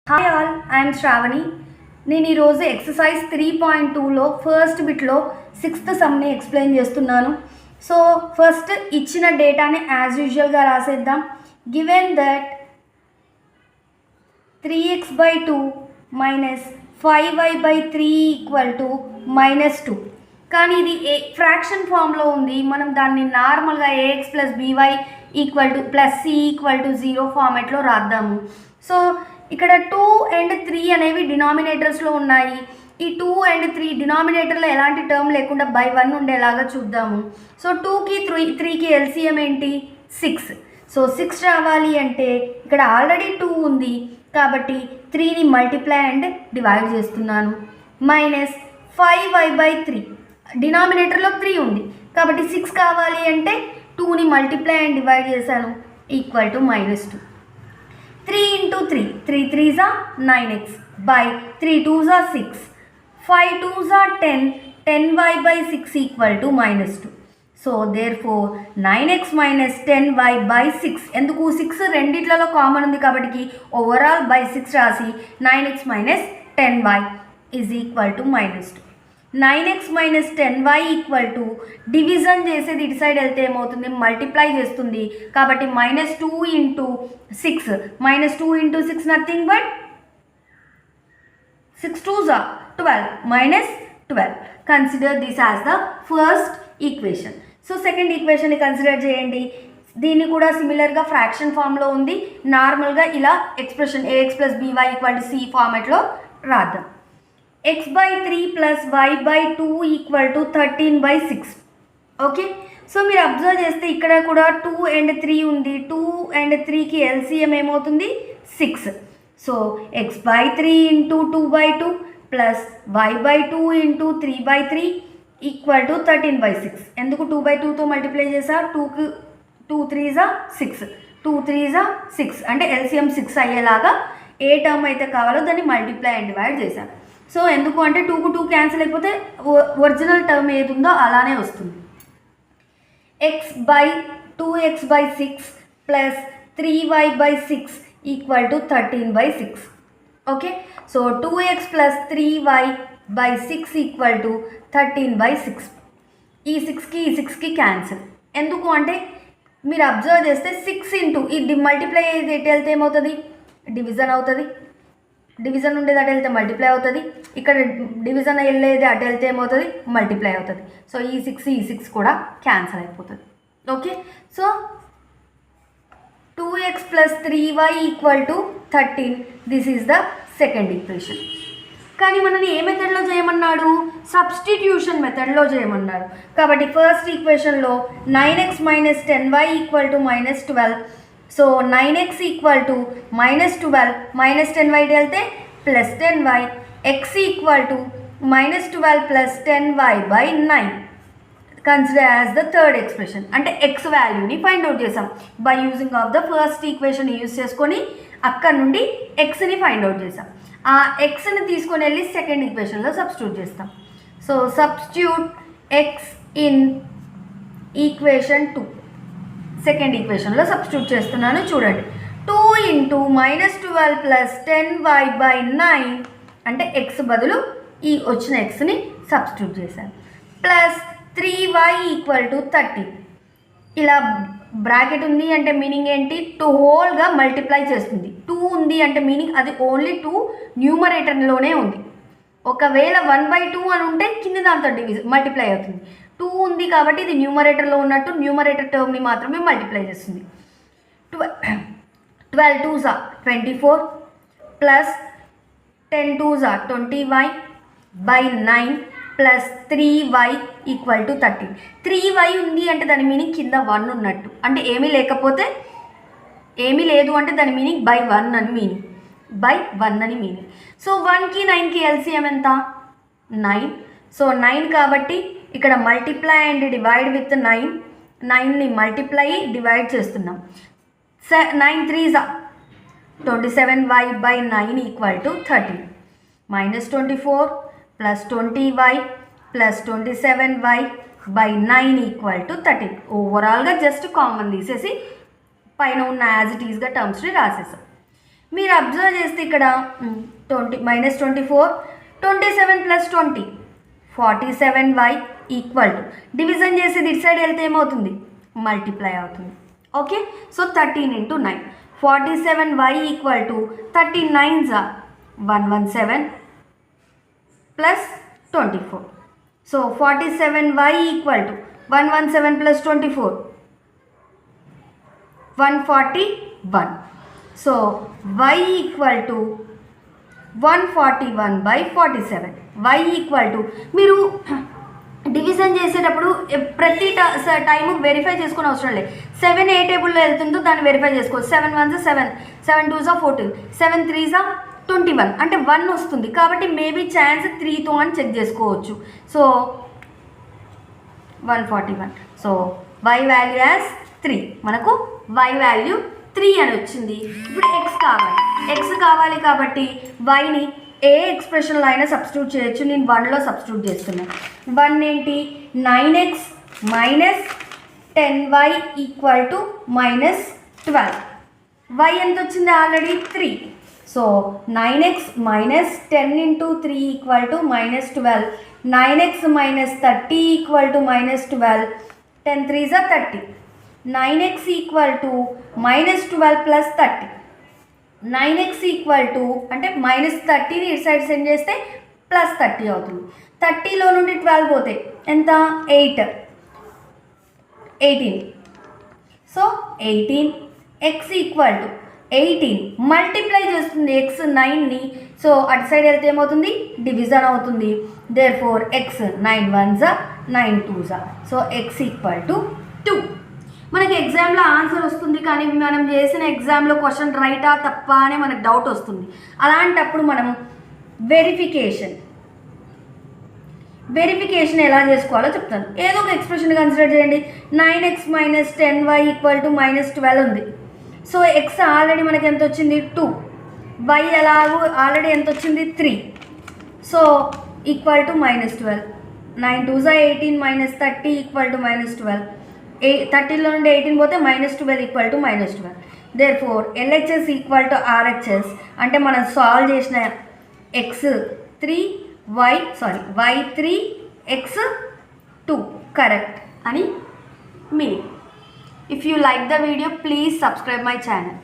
Hi all, I'm Shravani. నేను ఈరోజు exercise 3.2లో ఫస్ట్ బిట్లో సిక్స్త్ సమ్ని ఎక్స్ప్లెయిన్ చేస్తున్నాను. సో ఫస్ట్ ఇచ్చిన డేటాని యాజ్ యూజువల్గా రాసేద్దాం. Given that 3x/2 minus 5y/3 equal to -2. కానీ ఇది ఫ్రాక్షన్ ఫామ్లో ఉంది. మనం దాన్ని నార్మల్గా ax + by equal to +c equal to 0 ఫార్మాట్లో రాద్దాము. సో ఇక్కడ 2 and 3 అనేవి డినామినేటర్స్లో ఉన్నాయి. ఈ 2 and 3 డినామినేటర్లో ఎలాంటి టర్మ్ లేకుండా బై 1 ఉండేలాగా చూద్దాము. సో 2కి 3కి ఎల్సిఎం ఏంటి? 6. సో 6 రావాలి అంటే ఇక్కడ ఆల్రెడీ 2 ఉంది కాబట్టి 3ని మల్టిప్లై అండ్ డివైడ్ చేస్తున్నాను. మైనస్ 5y/3 డినామినేటర్లో 3 ఉంది కాబట్టి 6 కావాలి అంటే 2ని మల్టిప్లై అండ్ డివైడ్ చేశాను equal to -2. 3 into 3, 3 3s are 9x by 3 2s are 6, 5 2s are 10, 10y/6 equal to -2. So therefore 9x minus 10y/6. ఎందుకు 6 రెండిట్లలో కామన్ ఉంది కాబట్టి ఓవరాల్ బై 6 రాసి 9x minus 10y is equal to -2. 9x minus 10y equal to division చేసేది ఇటు side వెళ్తే ఏమవుతుంది? Multiply చేస్తుంది కాబట్టి -2 into 6. -2 into 6 nothing but 6 2s are 12 -12. Consider this as the first equation. So second ఈక్వేషన్ని కన్సిడర్ చేయండి. దీన్ని కూడా సిమిలర్గా ఫ్రాక్షన్ ఫామ్లో ఉంది. నార్మల్గా ఇలా expression ax + by equal to c ఫార్మాట్లో రాద్దాం. x/3 + y/2 equal to 13/6. Okay, so మీరు అబ్జర్వ్ చేస్తే ఇక్కడ కూడా 2 and 3 ఉంది. 2 and 3కి ఎల్సిఎం ఏమవుతుంది? 6. So x/3 into 2/2 plus y/2 into 3/3 equal to 13/6. ఎందుకు 2/2తో మల్టిప్లై చేసా? 2 3s are 6, 2 3s are 6 అంటే ఎల్సిఎం 6 అయ్యేలాగా ఏ టర్మ్ అయితే కావాలో దాన్ని మల్టిప్లై అండ్ డివైడ్ చేశాను. సో ఎందుకు అంటే 2కు 2 క్యాన్సిల్ అయిపోతే ఒరిజినల్ టర్మ్ ఏది ఉందో అలానే వస్తుంది. x/2x/6 plus 3y/6 equal to 13/6. Okay, so 2x plus 3y/6 equal to 13/6. ఈ 6కి క్యాన్సిల్. ఎందుకు అంటే మీరు అబ్జర్వ్ చేస్తే 6 ఇంటూ ఇది మల్టిప్లై అయ్యేది ఎటు వెళ్తే ఏమవుతుంది? డివిజన్ అవుతుంది. డివిజన్ ఉండేది అటు వెళ్తే మల్టిప్లై అవుతుంది. ఇక్కడ డివిజన్ వెళ్ళేది అటు వెళ్తే ఏమవుతుంది? మల్టిప్లై అవుతుంది. సో ఈ 6 కూడా క్యాన్సిల్ అయిపోతుంది. Okay, so 2x plus 3y equal to 13. This is the second equation. కానీ మనని ఏ మెథడ్లో చేయమన్నాడు? సబ్స్టిట్యూషన్ మెథడ్లో చేయమన్నాడు. కాబట్టి ఫస్ట్ ఈక్వేషన్లో 9x minus 10y equal to -12. So 9x equal to -12 -10y వెళ్తే +10y. x equal to -12 plus 10y/9. Consider as the third expression. అంటే x వాల్యూని ఫైండ్ అవుట్ చేసాం by using of the first equation use చేసుకొని అక్కడ నుండి xని find out చేసాం. ఆ xని తీసుకొని వెళ్ళి సెకండ్ ఈక్వేషన్లో సబ్స్టిట్యూట్ చేస్తాం. So substitute x in equation 2. Second ఈక్వేషన్లో సబ్స్టిట్యూట్ చేస్తున్నాను. చూడండి, 2 into -12 ప్లస్ 10y/9 అంటే x బదులు ఈ వచ్చిన xని సబ్స్టిట్యూట్ చేశాను. Plus 3y equal to 13. ఇలా బ్రాకెట్ ఉంది అంటే మీనింగ్ ఏంటి? 2 హోల్గా మల్టిప్లై చేస్తుంది. 2 ఉంది అంటే మీనింగ్ అది ఓన్లీ 2 న్యూమరేటర్లోనే ఉంది. ఒకవేళ 1/2 అని ఉంటే కింద దాంతో మల్టిప్లై అవుతుంది. 2 ఉంది కాబట్టి ఇది న్యూమరేటర్లో ఉన్నట్టు న్యూమరేటర్ టర్మ్ని మాత్రమే మల్టిప్లై చేస్తుంది. 12 2s are 24 plus 10 2s are 20y/9 plus 3y equal to 13. 3y ఉంది అంటే దాని మీనింగ్ కింద 1 ఉన్నట్టు. అంటే ఏమీ లేకపోతే ఏమీ లేదు అంటే దాని మీనింగ్ బై 1 అని మీనింగ్. బై 1 అని మీనింగ్. సో 1కి 9కి ఎల్సిఎం ఎంత? 9. సో 9 కాబట్టి ఇక్కడ మల్టిప్లై అండ్ డివైడ్ విత్ 9. 9ని మల్టిప్లై డివైడ్ చేస్తున్నాం. 9 3s are 27y/9 equal to 13. -24 plus 20y plus 27y/9 equal to 13. ఓవరాల్గా జస్ట్ కామన్ తీసేసి పైన ఉన్న యాజ్ ఇట్ ఈస్గా టర్మ్స్ని రాసేసాం. మీరు అబ్జర్వ్ చేస్తే ఇక్కడ 20 minus 24 27 plus 20 47y equal to division చేసి ఇటు సైడ్ వెళ్తే ఏమవుతుంది మల్టిప్లై అవుతుంది. Okay, so 13 into 9 47y equal to 39 117 plus 24. So 47y equal to 117 plus 24 141. So y equal to 141/47. y equal to మీరు డివిజన్ చేసేటప్పుడు ప్రతి టైం వెరిఫై చేసుకునే అవసరం లేదు. 7 ఏ టేబుల్లో వెళ్తుందో దాన్ని వెరిఫై చేసుకోవచ్చు. 7 1 7, 7 2 14, 7 3 21 అంటే 1 వస్తుంది. కాబట్టి మేబీ ఛాన్స్ 3తో అని చెక్ చేసుకోవచ్చు. So 141. So y value as 3, మనకు y వాల్యూ 3 అని వచ్చింది. ఇప్పుడు x కావాలి కాబట్టి yని ఏ ఎక్స్ప్రెషన్లో అయినా సబ్స్టిట్యూట్ చేయొచ్చు. నేను 1లో సబ్స్టిట్యూట్ చేస్తున్నాను. 1 ఏంటి 9x minus 10y equal to minus 12. y ఎంత వచ్చింది already 3. So 9x minus 10 into 3 equal to minus 12. 9x minus 30 equal to minus 12. 10 3 30. 9x equal to minus 12 plus 30. 9x equal to అంటే మైనస్ 30ని ఇటు side send చేస్తే plus 30 అవుతుంది. 30లో నుండి 12 పోతే ఎంత 8 18. So 18 x equal to 18 multiply చేస్తుంది x 9ని. So అటు సైడ్ వెళ్తే ఏమవుతుంది డివిజన్ అవుతుంది. Therefore x 9 1 9 2. So x equal to 2. మనకి ఎగ్జామ్లో ఆన్సర్ వస్తుంది కానీ మనం చేసిన ఎగ్జామ్లో క్వశ్చన్ రైటా తప్ప అని మనకు డౌట్ వస్తుంది. అలాంటప్పుడు మనం వెరిఫికేషన్ ఎలా చేసుకోవాలో చెప్తాను. ఏదో ఒక ఎక్స్ప్రెషన్ కన్సిడర్ చేయండి. 9x minus 10y equal to minus 12 ఉంది. సో x ఆల్రెడీ మనకి ఎంత వచ్చింది 2, y ఎలాగో ఆల్రెడీ ఎంత వచ్చింది 3. So equal to minus 12. 9 2 18 minus 30 equal to minus 12. 30లో నుండి 18 పోతే minus 12 equal to minus 12. Therefore LHS equal to RHS అంటే మనం సాల్వ్ చేసిన y 3 x 2 కరెక్ట్ అని meaning. If you like the video, please subscribe my channel.